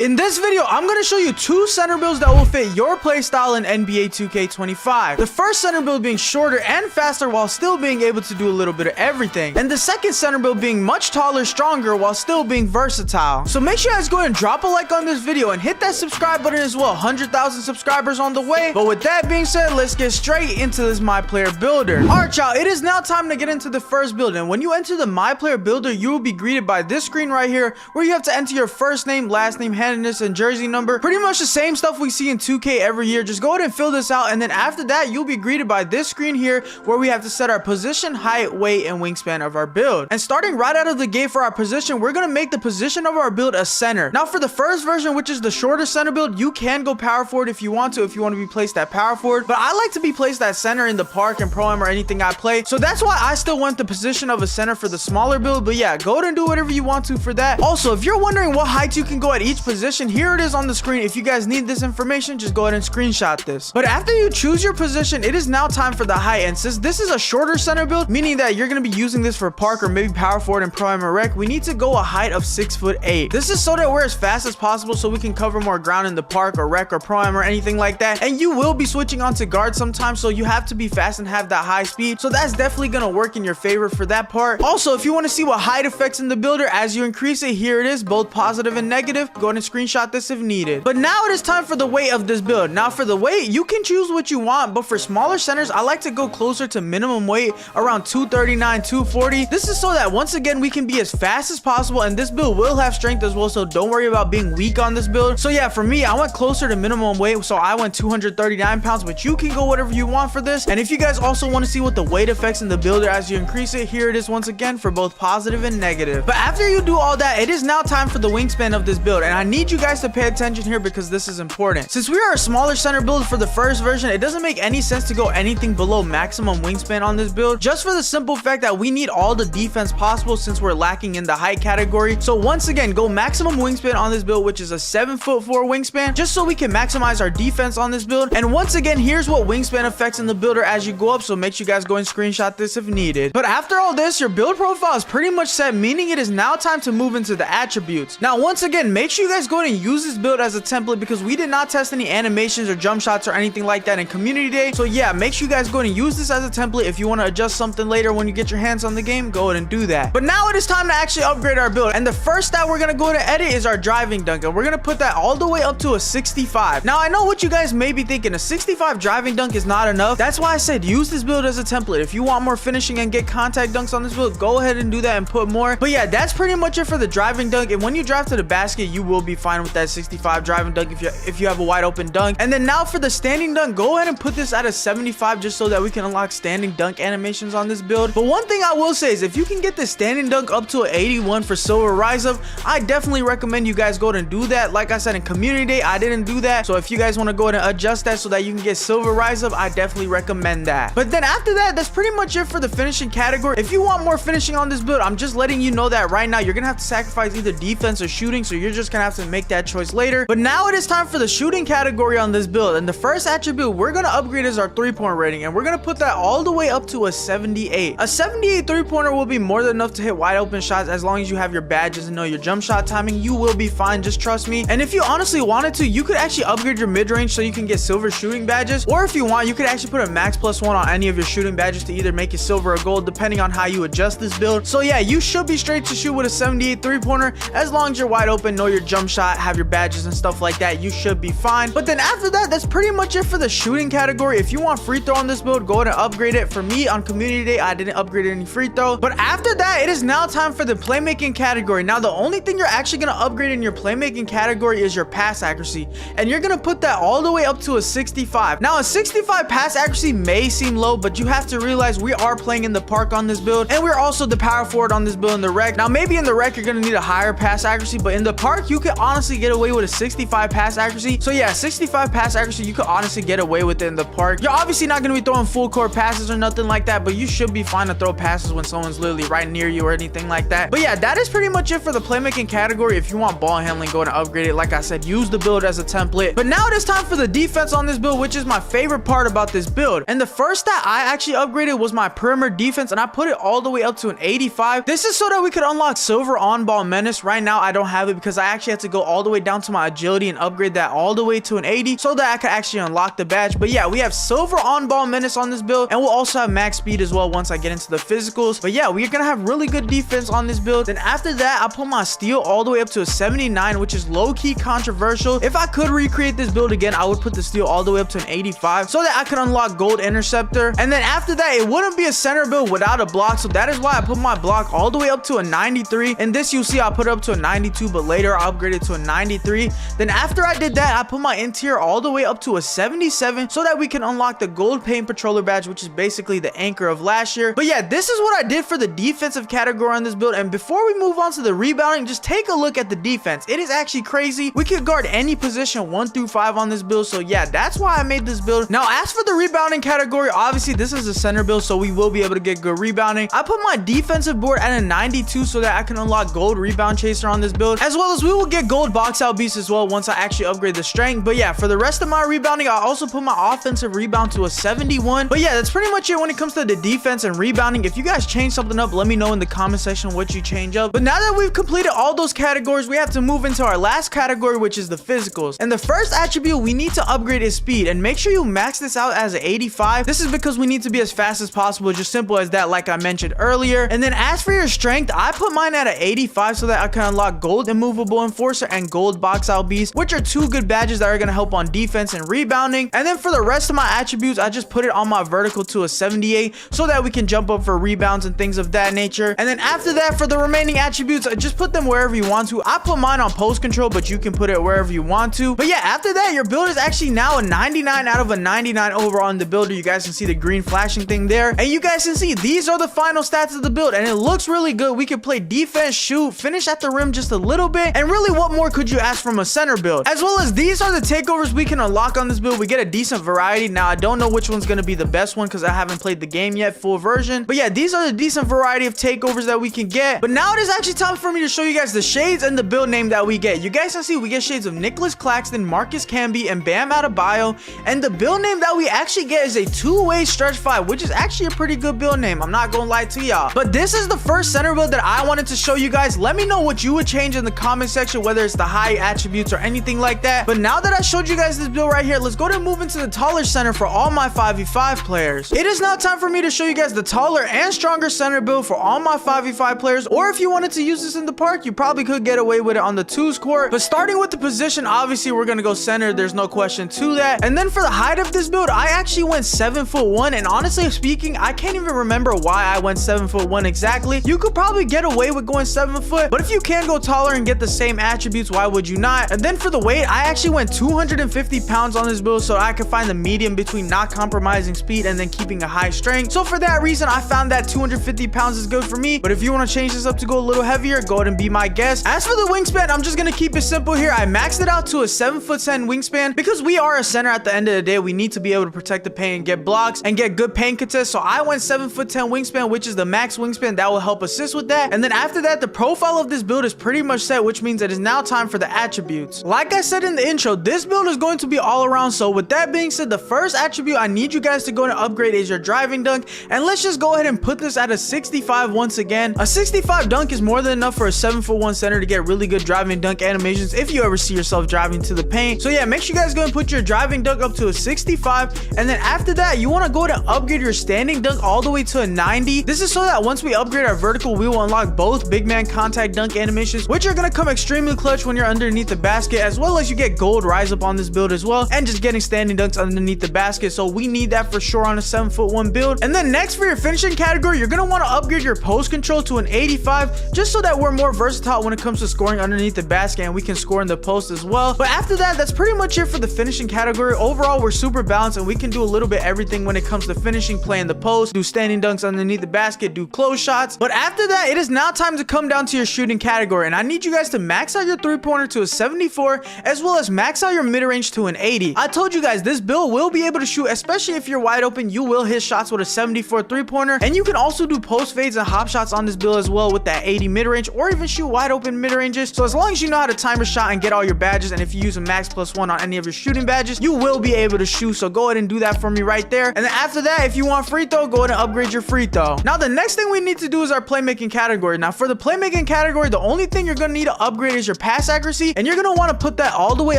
In this video, I'm going to show you two center builds that will fit your playstyle in NBA 2K25. The first center build being shorter and faster while still being able to do a little bit of everything. And the second center build being much taller, stronger while still being versatile. So make sure you guys go ahead and drop a like on this video and hit that subscribe button as well. 100,000 subscribers on the way. But with that being said, let's get straight into this My Player Builder. Alright y'all, it is now time to get into the first build. And when you enter the My Player Builder, you will be greeted by this screen right here where you have to enter your first name, last name, handedness, and jersey number. Pretty much the same stuff we see in 2K every year. Just go ahead and fill this out, and then after that, you'll be greeted by this screen here where we have to set our position, height, weight, and wingspan of our build. And starting right out of the gate for our position, we're going to make the position of our build a center. Now for the first version, which is the shorter center build, you can go power forward if you want to be placed at power forward, but I like to be placed at center in the park and pro-am or anything I play. So that's why I still want the position of a center for the smaller build. But yeah, go ahead and do whatever you want to for that. Also, if you're wondering what height you can go at each position, here it is on the screen. If you guys need this information, just go ahead and screenshot this. But after you choose your position, it is now time for the height. And since this is a shorter center build, meaning that you're going to be using this for park or maybe power forward and pro-am or rec, we need to go a height of 6'8". This is so that we're as fast as possible so we can cover more ground in the park or rec or pro-am or anything like that. And you will be switching onto guard sometimes, so you have to be fast and have that high speed. So that's definitely going to work in your favor for that part. Also, if you want to see what height affects in the builder as you increase it, here it is, both positive and negative. Go ahead and screenshot this if needed. But now it is time for the weight of this build. Now for the weight, you can choose what you want, but for smaller centers, I like to go closer to minimum weight around 239, 240. This is so that once again, we can be as fast as possible, and this build will have strength as well, so don't worry about being weak on this build. So yeah, for me, I went closer to minimum weight, so I went 239 pounds, but you can go whatever you want for this. And if you guys also want to see what the weight affects in the builder as you increase it, here it is once again for both positive and negative. But after you do all that, it is now time for the wingspan of this build, and I need you guys to pay attention here because this is important. Since we are a smaller center build for the first version, it doesn't make any sense to go anything below maximum wingspan on this build, just for the simple fact that we need all the defense possible since we're lacking in the height category. So once again, go maximum wingspan on this build, which is a 7'4" wingspan, just so we can maximize our defense on this build. And once again, here's what wingspan affects in the builder as you go up, so make sure you guys go and screenshot this if needed. But after all this, your build profile is pretty much set, meaning it is now time to move into the attributes. Now once again, make sure you guys go ahead and use this build as a template because we did not test any animations or jump shots or anything like that in community day. So yeah, make sure you guys go ahead and use this as a template. If you want to adjust something later when you get your hands on the game, go ahead and do that. But now it is time to actually upgrade our build, and the first stat we're gonna go ahead and edit is our driving dunk, and we're gonna put that all the way up to a 65. Now I know what you guys may be thinking, a 65 driving dunk is not enough. That's why I said use this build as a template. If you want more finishing and get contact dunks on this build, go ahead and do that and put more. But yeah, that's pretty much it for the driving dunk, and when you drive to the basket, you will be fine with that 65 driving dunk if you have a wide open dunk. And then now for the standing dunk, go ahead and put this at a 75 just so that we can unlock standing dunk animations on this build. But one thing I will say is if you can get the standing dunk up to an 81 for silver rise up, I definitely recommend you guys go ahead and do that. Like I said in community day, I didn't do that, so if you guys want to go ahead and adjust that so that you can get silver rise up, I definitely recommend that. But then after that, that's pretty much it for the finishing category. If you want more finishing on this build, I'm just letting you know that right now you're gonna have to sacrifice either defense or shooting, so you're just gonna have to make that choice later. But now it is time for the shooting category on this build, and the first attribute we're gonna upgrade is our 3-point rating, and we're gonna put that all the way up to a 78. A 78 3-pointer will be more than enough to hit wide open shots as long as you have your badges and know your jump shot timing. You will be fine, just trust me. And if you honestly wanted to, you could actually upgrade your mid-range so you can get silver shooting badges, or if you want, you could actually put a max +1 on any of your shooting badges to either make it silver or gold depending on how you adjust this build. So yeah, you should be straight to shoot with a 78 3-pointer as long as you're wide open, know your jump shot, have your badges and stuff like that. You should be fine. But then after that, that's pretty much it for the shooting category. If you want free throw on this build, go ahead and upgrade it. For me on community day, I didn't upgrade any free throw. But after that, it is now time for the playmaking category. Now the only thing you're actually going to upgrade in your playmaking category is your pass accuracy, and you're going to put that all the way up to a 65. Now a 65 pass accuracy may seem low, but you have to realize we are playing in the park on this build, and we're also the power forward on this build in the rec. Now maybe in the rec you're going to need a higher pass accuracy, but in the park you can honestly get away with a 65 pass accuracy. So yeah, 65 pass accuracy, you could honestly get away with it in the park. You're obviously not going to be throwing full court passes or nothing like that, but you should be fine to throw passes when someone's literally right near you or anything like that. But yeah, that is pretty much it for the playmaking category. If you want ball handling, go and upgrade it. Like I said, use the build as a template. But now it is time for the defense on this build, which is my favorite part about this build. And the first stat I actually upgraded was my perimeter defense, and I put it all the way up to an 85. This is so that we could unlock silver on ball menace. Right now I don't have it because I actually had to go all the way down to my agility and upgrade that all the way to an 80 so that I could actually unlock the badge. But yeah, we have silver on-ball menace on this build, and we'll also have max speed as well once I get into the physicals. But yeah, we're gonna have really good defense on this build. Then after that, I put my steel all the way up to a 79, which is low-key controversial. If I could recreate this build again, I would put the steel all the way up to an 85 so that I could unlock gold interceptor. And then after that, it wouldn't be a center build without a block, so that is why I put my block all the way up to a 93. And this, you'll see, I put it up to a 92, but later I upgraded to a 93. Then after I did that, I put my interior all the way up to a 77 so that we can unlock the gold paint patroller badge, which is basically the anchor of last year. But yeah, this is what I did for the defensive category on this build. And before we move on to the rebounding, just take a look at the defense. It is actually crazy. We could guard any position 1 through 5 on this build. So yeah, that's why I made this build. Now, as for the rebounding category, obviously this is a center build, so we will be able to get good rebounding. I put my defensive board at a 92 so that I can unlock gold rebound chaser on this build, as well as we will get gold box out beast as well once I actually upgrade the strength. But yeah, for the rest of my rebounding, I also put my offensive rebound to a 71. But yeah, that's pretty much it when it comes to the defense and rebounding. If you guys change something up, let me know in the comment section what you change up. But now that we've completed all those categories, we have to move into our last category, which is the physicals. And the first attribute we need to upgrade is speed, and make sure you max this out as an 85. This is because we need to be as fast as possible, just simple as that, like I mentioned earlier. And then as for your strength, I put mine at an 85 so that I can unlock gold immovable enforcer and gold box out beast, which are 2 good badges that are going to help on defense and rebounding. And then for the rest of my attributes, I just put it on my vertical to a 78 so that we can jump up for rebounds and things of that nature. And then after that, for the remaining attributes, just put them wherever you want to. I put mine on post control, but you can put it wherever you want to. But yeah, after that, your build is actually now a 99 out of a 99 overall on the builder. You guys can see the green flashing thing there, and you guys can see these are the final stats of the build, and it looks really good. We can play defense, shoot, finish at the rim just a little bit, and really, what more could you ask from a center build? As well as these are the takeovers we can unlock on this build. We get a decent variety. Now, I don't know which one's going to be the best one because I haven't played the game yet, full version. But yeah, these are the decent variety of takeovers that we can get. But now it is actually time for me to show you guys the shades and the build name that we get. You guys can see we get shades of Nicholas Claxton, Marcus Camby, and Bam Adebayo. And the build name that we actually get is a two-way stretch 5, which is actually a pretty good build name. I'm not gonna lie to y'all. But this is the first center build that I wanted to show you guys. Let me know what you would change in the comment section, whether it's the high attributes or anything like that. But now that I showed you guys this build right here, let's go to move into the taller center for all my 5v5 players. It is now time for me to show you guys the taller and stronger center build for all my 5v5 players. Or if you wanted to use this in the park, you probably could get away with it on the 2s court. But starting with the position, obviously we're gonna go center. There's no question to that. And then for the height of this build, I actually went 7'1", and honestly speaking, I can't even remember why I went 7'1" exactly. You could probably get away with going 7 foot, but if you can go taller and get the same attributes, why would you not? And then for the weight, I actually went 250 pounds on this build so I could find the medium between not compromising speed and then keeping a high strength. So for that reason, I found that 250 pounds is good for me. But if you want to change this up to go a little heavier, go ahead and be my guest. As for the wingspan, I'm just gonna keep it simple here. I maxed it out to a 7'10" wingspan because we are a center at the end of the day. We need to be able to protect the paint and get blocks and get good paint contests. So I went 7'10" wingspan, which is the max wingspan that will help assist with that. And then after that, the profile of this build is pretty much set, which means it is now time for the attributes. Like I said in the intro, this build is going to be all around. So with that being said, the first attribute I need you guys to go and upgrade is your driving dunk. And let's just go ahead and put this at a 65 once again. A 65 dunk is more than enough for a 7'1" center to get really good driving dunk animations if you ever see yourself driving to the paint. So yeah, make sure you guys go and put your driving dunk up to a 65. And then after that, you want to go and upgrade your standing dunk all the way to a 90. This is so that once we upgrade our vertical, we will unlock both big man contact dunk animations, which are going to come extremely clutch when you're underneath the basket, as well as you get gold rise up on this build as well, and just getting standing dunks underneath the basket. So we need that for sure on a 7'1" build. And then next for your finishing category, you're going to want to upgrade your post control to an 85, just so that we're more versatile when it comes to scoring underneath the basket and we can score in the post as well. But after that, that's pretty much it for the finishing category. Overall, we're super balanced and we can do a little bit everything when it comes to finishing, play in the post, do standing dunks underneath the basket, do close shots. But after that, it is now time to come down to your shooting category, and I need you guys to max out your three-pointer to a 74, as well as max out your mid-range to an 80. I told you guys this build will be able to shoot, especially if you're wide open. You will hit shots with a 74 three-pointer, and you can also do post fades and hop shots on this build as well with that 80 mid-range, or even shoot wide open mid-ranges. So as long as you know how to time your shot and get all your badges, and if you use a max +1 on any of your shooting badges, you will be able to shoot. So go ahead and do that for me right there. And then after that, if you want free throw, go ahead and upgrade your free throw. Now the next thing we need to do is our playmaking category. Now for the playmaking category, the only thing you're going to need to upgrade is your your pass accuracy, and you're gonna want to put that all the way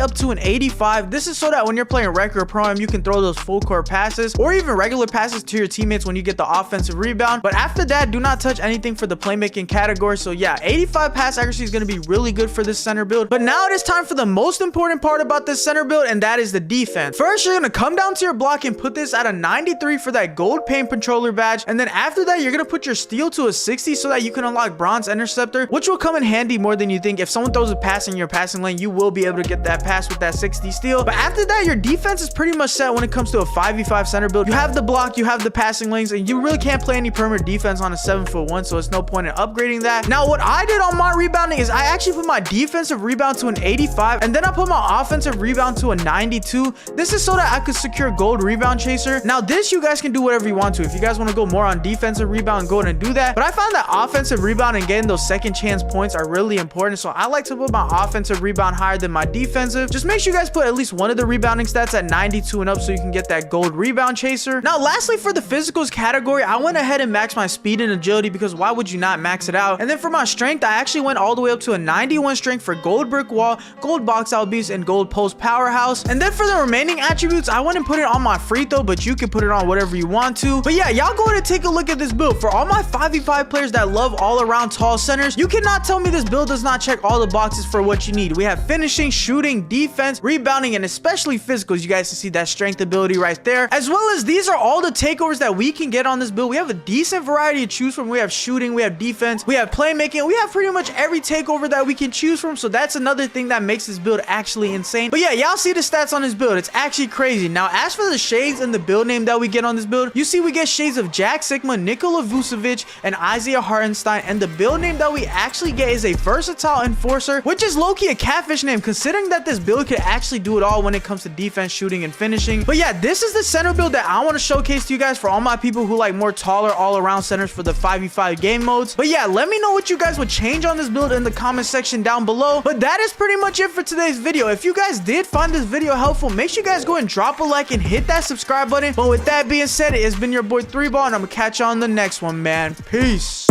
up to an 85. This is so that when you're playing rec or pro-am, you can throw those full court passes or even regular passes to your teammates when you get the offensive rebound. But after that, do not touch anything for the playmaking category. So yeah, 85 pass accuracy is going to be really good for this center build. But now it is time for the most important part about this center build, and that is the defense. First, you're going to come down to your block and put this at a 93 for that gold paint controller badge. And then after that, you're going to put your steal to a 60 so that you can unlock bronze interceptor, which will come in handy more than you think. If someone throws a pass in your passing lane, you will be able to get that pass with that 60 steal. But after that, your defense is pretty much set when it comes to a 5v5 center build. You have the block, you have the passing lanes, and you really can't play any perimeter defense on a 7'1", so it's no point in upgrading that. Now, what I did on my rebounding is I actually put my defensive rebound to an 85, and then I put my offensive rebound to a 92. This is so that I could secure gold rebound chaser. Now, this you guys can do whatever you want to. If you guys want to go more on defensive rebound, go ahead and do that. But I found that offensive rebound and getting those second chance points are really important, so I like to put my offensive rebound higher than my defensive. Just make sure you guys put at least one of the rebounding stats at 92 and up so you can get that gold rebound chaser. Now, lastly, for the physicals category, I went ahead and maxed my speed and agility because why would you not max it out? And then for my strength, I actually went all the way up to a 91 strength for gold brick wall, gold box out beast, and gold post powerhouse. And then for the remaining attributes, I went and put it on my free throw, but you can put it on whatever you want to. But yeah, y'all go ahead and take a look at this build. For all my 5v5 players that love all around tall centers, you cannot tell me this build does not check all the boxes for what you need. We have finishing, shooting, defense, rebounding, and especially physicals. You guys can see that strength ability right there, as well as these are all the takeovers that we can get on this build. We have a decent variety to choose from. We have shooting, we have defense, we have playmaking, we have pretty much every takeover that we can choose from. So that's another thing that makes this build actually insane. But yeah, y'all see the stats on this build. It's actually crazy. Now, as for the shades and the build name that we get on this build, you see we get shades of Jack Sigma, Nikola Vucevic, and Isaiah Hartenstein. And the build name that we actually get is a versatile enforcer, which is low-key a catfish name considering that this build could actually do it all when it comes to defense, shooting, and finishing. But yeah, this is the center build that I want to showcase to you guys for all my people who like more taller all-around centers for the 5v5 game modes. But yeah, let me know what you guys would change on this build in the comment section down below. But that is pretty much it for today's video. If you guys did find this video helpful, make sure you guys go and drop a like and hit that subscribe button. But with that being said, it has been your boy 3Ball, and I'm gonna catch you on the next one, man. Peace.